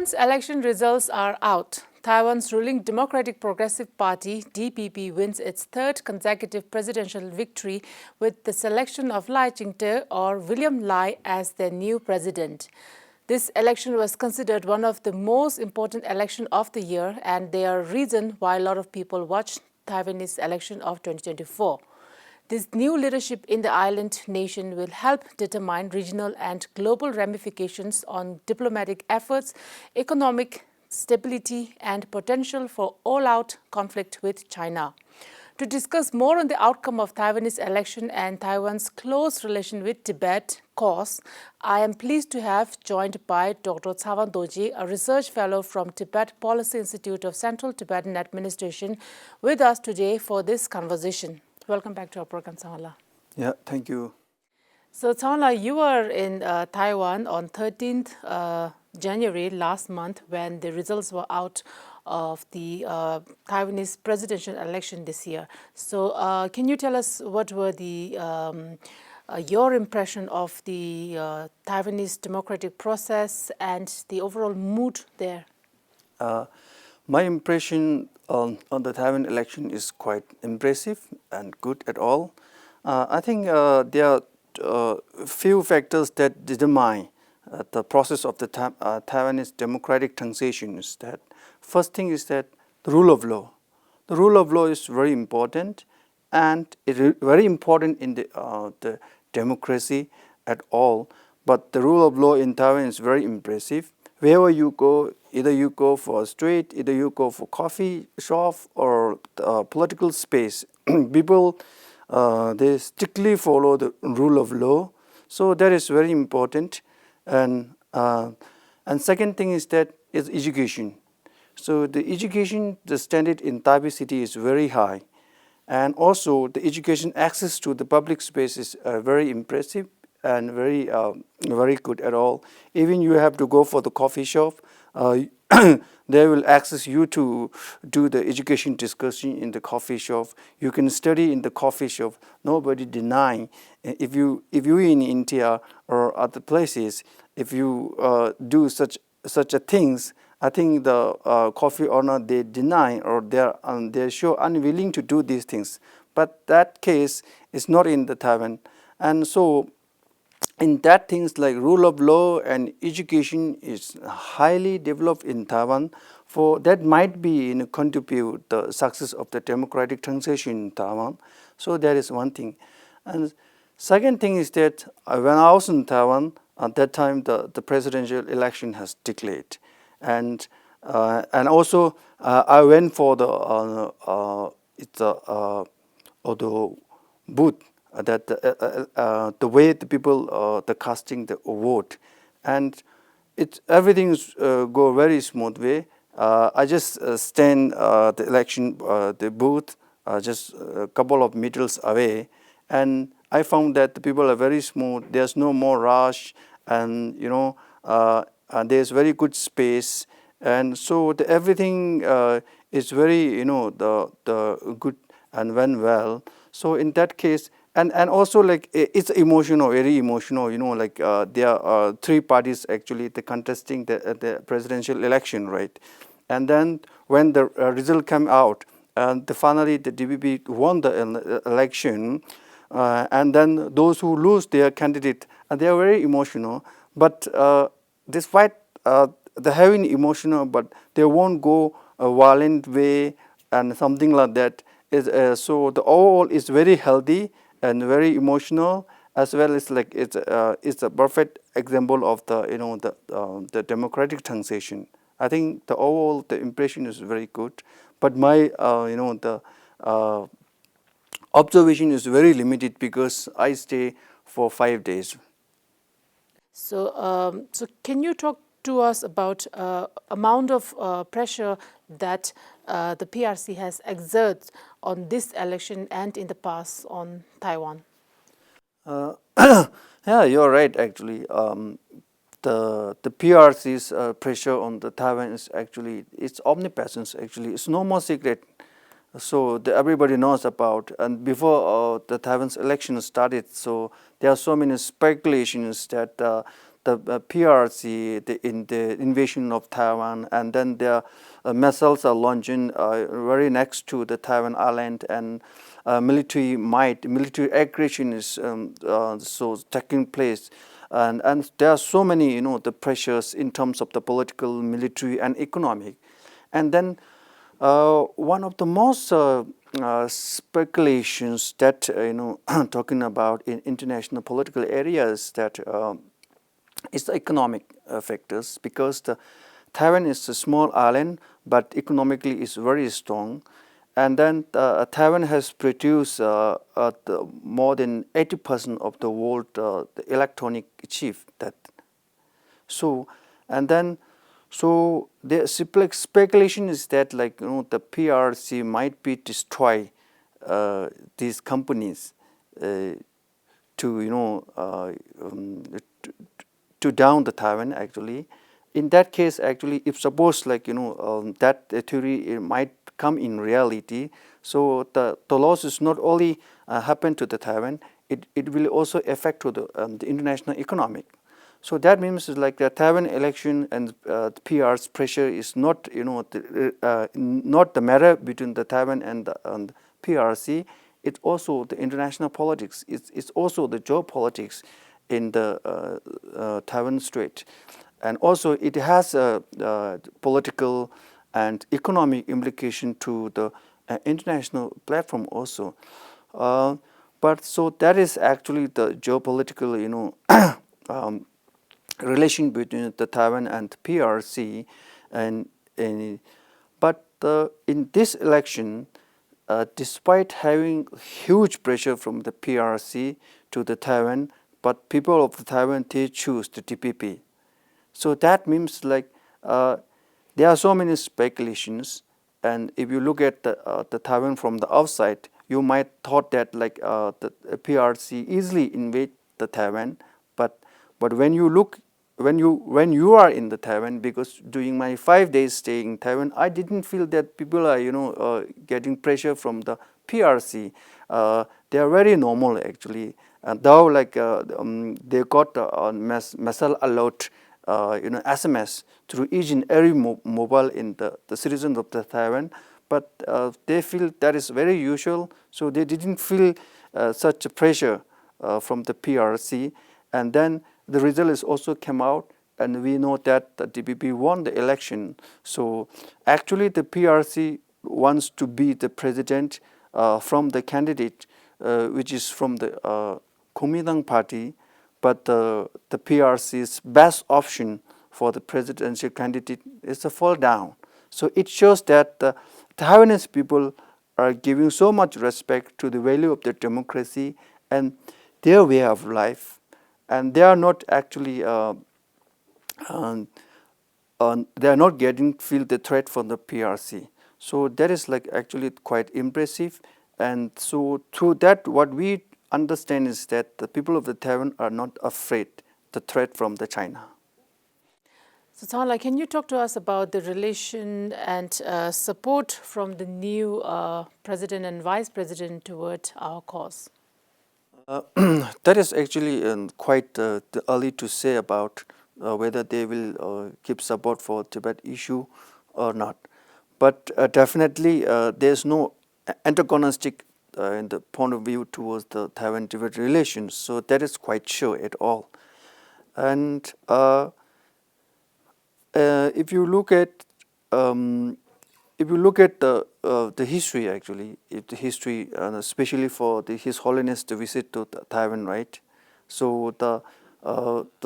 Taiwan's election results are out. Taiwan's ruling Democratic Progressive Party, DPP, wins its third consecutive presidential victory with the selection of Lai Ching-te or William Lai as their new president. This election was considered one of the most important elections of the year, and they are reason why a lot of people watched Taiwanese election of 2024. This new leadership in the island nation will help determine regional and global ramifications on diplomatic efforts, economic stability, and potential for all-out conflict with China. To discuss more on the outcome of Taiwanese election and Taiwan's close relation with Tibet cause, I am pleased to have joined by Dr. Tsewang Dorjee, a research fellow from Tibet Policy Institute of Central Tibetan Administration, with us today for this conversation. Welcome back to our program, Tsewang. Yeah, thank you. So, Tsewang, you were in Taiwan on 13th January last month when the results were out of the Taiwanese presidential election this year. So, can you tell us what were the your impression of the Taiwanese democratic process and the overall mood there? My impression on the Taiwan election is quite impressive and good at all. I think there are few factors that determine the process of the Taiwanese democratic transition. Is that first thing is that the rule of law. The rule of law is very important, and it is very important in the democracy at all. But the rule of law in Taiwan is very impressive. Wherever you go, either you go for a street, either you go for coffee shop or political space, people they strictly follow the rule of law. So that is very important. And second thing is that is education. So the education, the standard in Taipei city is very high, and also the education access to the public space is very impressive and very good at all. Even you have to go for the coffee shop, they will access you to do the education discussion in the coffee shop. You can study in the coffee shop. Nobody denying. If you in India or other places, if you do such a things, I think the coffee owner they deny or they show unwilling to do these things. But that case is not in the Taiwan, and so in that things like rule of law and education is highly developed in Taiwan. For that might be contribute the success of the democratic transition in Taiwan. So that is one thing. And second thing is that when I was in Taiwan at that time, the presidential election has declared, and also I went for the booth. That the way the people the casting the vote, and everything go very smooth way. I just stand the election the booth just a couple of meters away, and I found that the people are very smooth. There's no more rush, and and there's very good space, and so everything is very the good and went well. So in that case. And also like it's emotional, very emotional. Like there are three parties actually the contesting the presidential election, right? And then when the result came out, and finally the DPP won the election, and then those who lose their candidate, and they are very emotional. But despite the having emotional, but they won't go a violent way and something like that. So the overall is very healthy and very emotional, as well as like it's a perfect example of the democratic transition. I think the overall the impression is very good, but my the observation is very limited because I stay for 5 days. So, so can you talk to us about amount of pressure that the PRC has exerted on this election and in the past on Taiwan? Yeah, you're right. Actually, the PRC's pressure on the Taiwan is actually it's omnipresent. Actually, it's no more secret. So everybody knows about. And before the Taiwan's election started, so there are so many speculations that PRC in the invasion of Taiwan, and then their missiles are launching very next to the Taiwan island, and military aggression is so taking place, and there are so many the pressures in terms of the political, military, and economic, and then one of the most speculations that talking about in international political areas that is the economic factors, because Taiwan is a small island but economically is very strong, and then Taiwan has produced more than 80% of the world the electronic chip that so, and then so the speculation is that the PRC might be destroy these companies to down the Taiwan actually. In that case, actually, if suppose that theory might come in reality, so the loss is not only happen to the Taiwan, it will also affect to the international economic. So that means like the Taiwan election and PR's pressure is not not the matter between the Taiwan and the PRC. It's also the international politics. It's also the geopolitics in the Taiwan Strait, and also it has a political and economic implication to the international platform also. But so that is actually the geopolitical relation between the Taiwan and PRC, but in this election, despite having huge pressure from the PRC to the Taiwan, but people of the Taiwan, they choose the TPP. So that means there are so many speculations, and if you look at the Taiwan from the outside, you might thought that the PRC easily invade the Taiwan, but when you look when you are in the Taiwan, because during my 5 days stay in Taiwan, I didn't feel that people are getting pressure from the PRC. They are very normal actually, and though they got missile alert SMS through each and every mobile in the citizens of the Taiwan, but they feel that is very usual, so they didn't feel such a pressure from the PRC. And then the result is also came out, and we know that the TPP won the election. So actually the PRC wants to be the president from the candidate which is from the Kuomintang party, but the PRC's best option for the presidential candidate is a fall down. So it shows that the Taiwanese people are giving so much respect to the value of the democracy and their way of life, and they are not actually they are not getting feel the threat from the PRC. So that is actually quite impressive. And so through that, what we understand is that the people of the Taiwan are not afraid the threat from the China. So Tsewang, can you talk to us about the relation and support from the new president and vice president toward our cause? That is actually quite early to say about whether they will give support for Tibet issue or not. But definitely there is no antagonistic in the point of view towards the Taiwan-Tibet relations. So that is quite sure at all. And if you look at the history, actually, the history, especially for His Holiness to visit to Taiwan, right? So the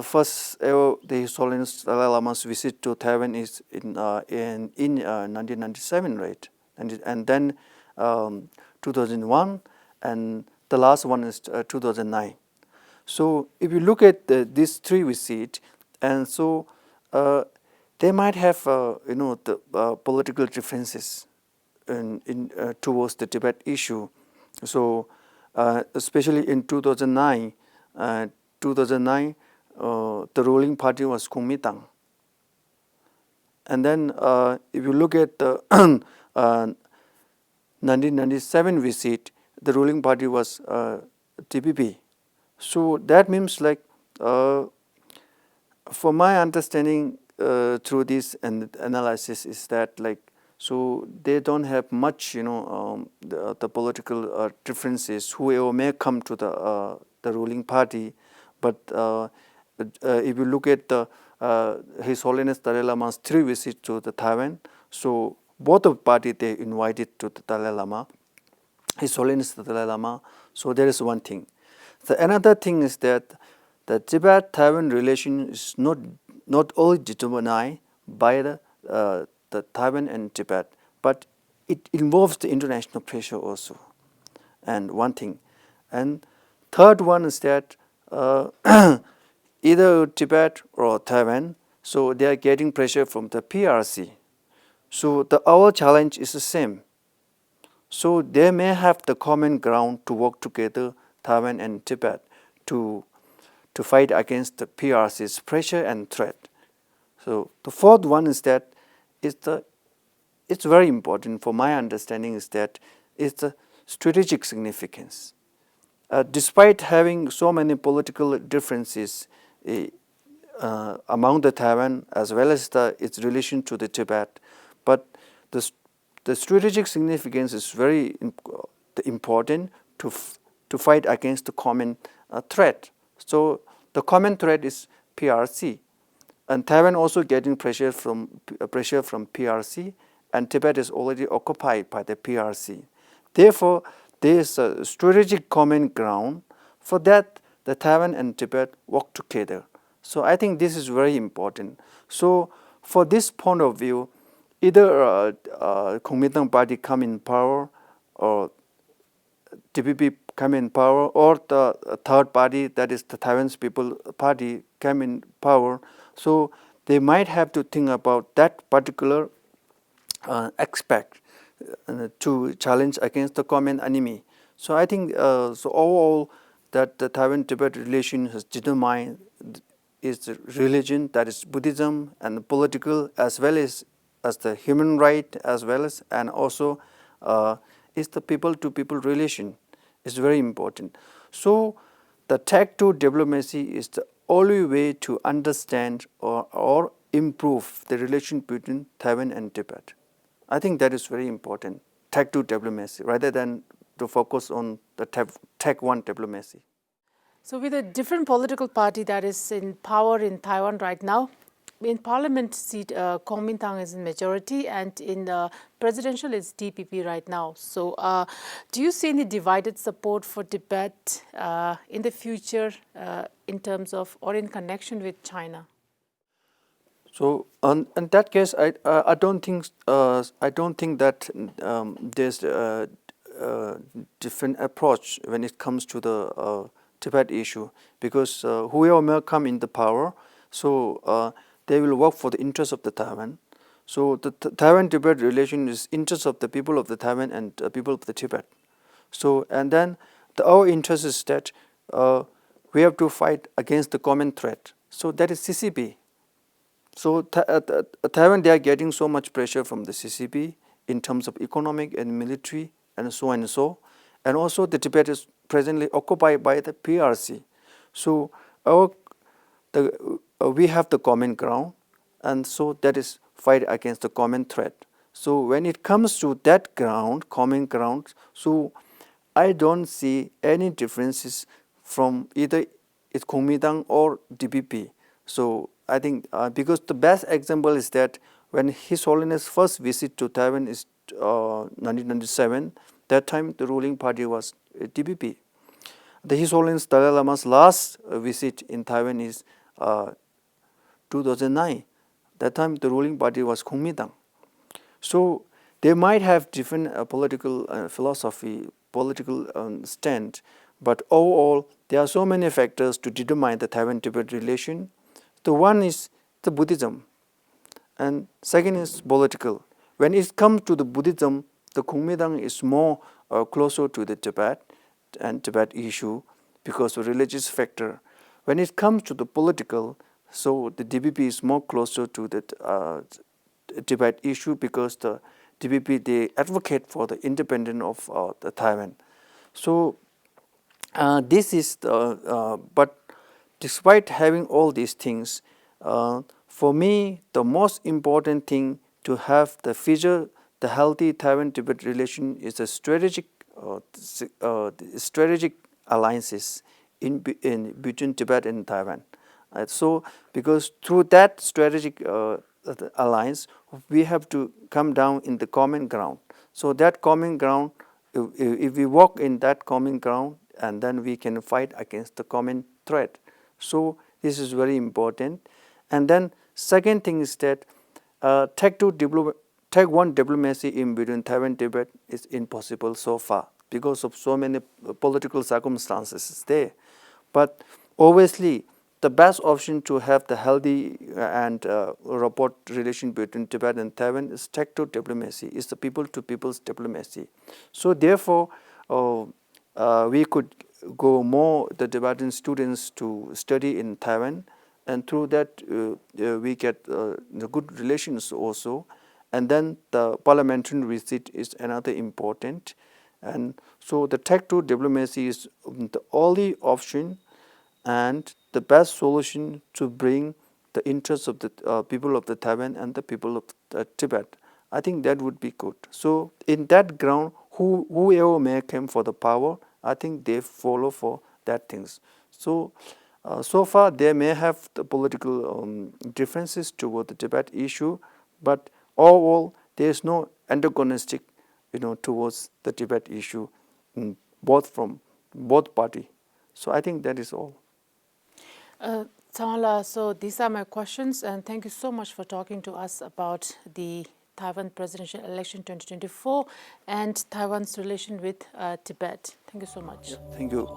first ever His Holiness Dalai Lama's visit to Taiwan is in 1997, right? And then 2001, and the last one is 2009. So if you look at these three visits, and so they might have the political differences in towards the Tibet issue. So especially in 2009, the ruling party was Kuomintang. And then if you look at the 1997 visit, the ruling party was TPP. So that means for my understanding through this analysis is that so they don't have much the political differences, whoever may come to the ruling party, but if you look at His Holiness Dalai Lama's 3 visits to the Taiwan, so both of party they invited to the Dalai Lama, His Holiness the Dalai Lama. So there is one thing. The another thing is that the Tibet-Taiwan relation is not only determined by the Taiwan and Tibet, but it involves the international pressure also. And one thing, and third one is that either Tibet or Taiwan, so they are getting pressure from the PRC. So our challenge is the same. So they may have the common ground to work together, Taiwan and Tibet, to fight against the PRC's pressure and threat. So the fourth one is that it's very important for my understanding is that it's the strategic significance. Despite having so many political differences among the Taiwan as well as its relation to the Tibet, but the strategic significance is very important to fight against the common threat. So the common threat is PRC, and Taiwan also getting pressure from PRC, and Tibet is already occupied by the PRC. Therefore, there is a strategic common ground. For that, the Taiwan and Tibet work together. So I think this is very important. So for this point of view, either Kuomintang party come in power or DPP come in power, or the third party, that is the Taiwan's People Party, come in power. So they might have to think about that particular aspect to challenge against the common enemy. So I think so overall that the Taiwan-Tibet relation has determined is the religion, that is Buddhism, and political as well as the human right, as well as, and also is the people-to-people relation is very important. So the Tech 2 diplomacy is the only way to understand or improve the relation between Taiwan and Tibet. I think that is very important, Tech 2 diplomacy, rather than to focus on the Tech 1 diplomacy. So with a different political party that is in power in Taiwan right now, in parliament seat, Kuomintang is in majority, and in presidential it's DPP right now. So do you see any divided support for Tibet in the future in terms of or in connection with China? So in that case, I don't think that there's a different approach when it comes to the Tibet issue, because whoever may come in the power, so they will work for the interests of the Taiwan. So the Taiwan-Tibet relation is interest of the people of the Taiwan and people of the Tibet. So and then our interest is that we have to fight against the common threat. So that is CCP. So Taiwan, they are getting so much pressure from the CCP in terms of economic and military and so and so. And also the Tibet is presently occupied by the PRC. So we have the common ground, and so that is fight against the common threat. So when it comes to that ground, common ground, so I don't see any differences from either it's Kuomintang or DPP. So I think because the best example is that when His Holiness first visit to Taiwan is 1997, that time the ruling party was DPP. His Holiness Dalai Lama's last visit in Taiwan is 2009. That time the ruling party was Kuomintang. So they might have different political philosophy, political stand, but overall there are so many factors to determine the Taiwan-Tibet relation. The one is the Buddhism, and second is political. When it comes to the Buddhism, the Kuomintang is more closer to the Tibet and Tibet issue because of religious factor. When it comes to the political, so the DPP is more closer to the Tibet issue because the DPP, they advocate for the independence of the Taiwan. So this is the but despite having all these things, For me, the most important thing to have the healthy Taiwan-Tibet relation is a strategic alliances in between Tibet and Taiwan. So, because through that strategic alliance, we have to come down in the common ground. So that common ground, if we walk in that common ground, and then we can fight against the common threat. So this is very important. And then second thing is that Tag 1 diplomacy in between Taiwan and Tibet is impossible so far because of so many political circumstances there. But obviously, the best option to have the healthy and rapport relation between Tibet and Taiwan is Tag 2 diplomacy, is the people-to-people's diplomacy. So therefore, we could go more the Tibetan students to study in Taiwan, and through that we get the good relations also. And then the parliamentary visit is another important. And so the Tag 2 diplomacy is the only option and the best solution to bring the interests of the people of the Taiwan and the people of Tibet. I think that would be good. So in that ground, whoever may come for the power, I think they follow for that things. So so far they may have the political differences toward the Tibet issue, but overall there is no antagonistic, towards the Tibet issue, both from both party. So I think that is all. Tsewang, so these are my questions, and thank you so much for talking to us about the Taiwan presidential election 2024 and Taiwan's relation with Tibet. Thank you so much. Thank you.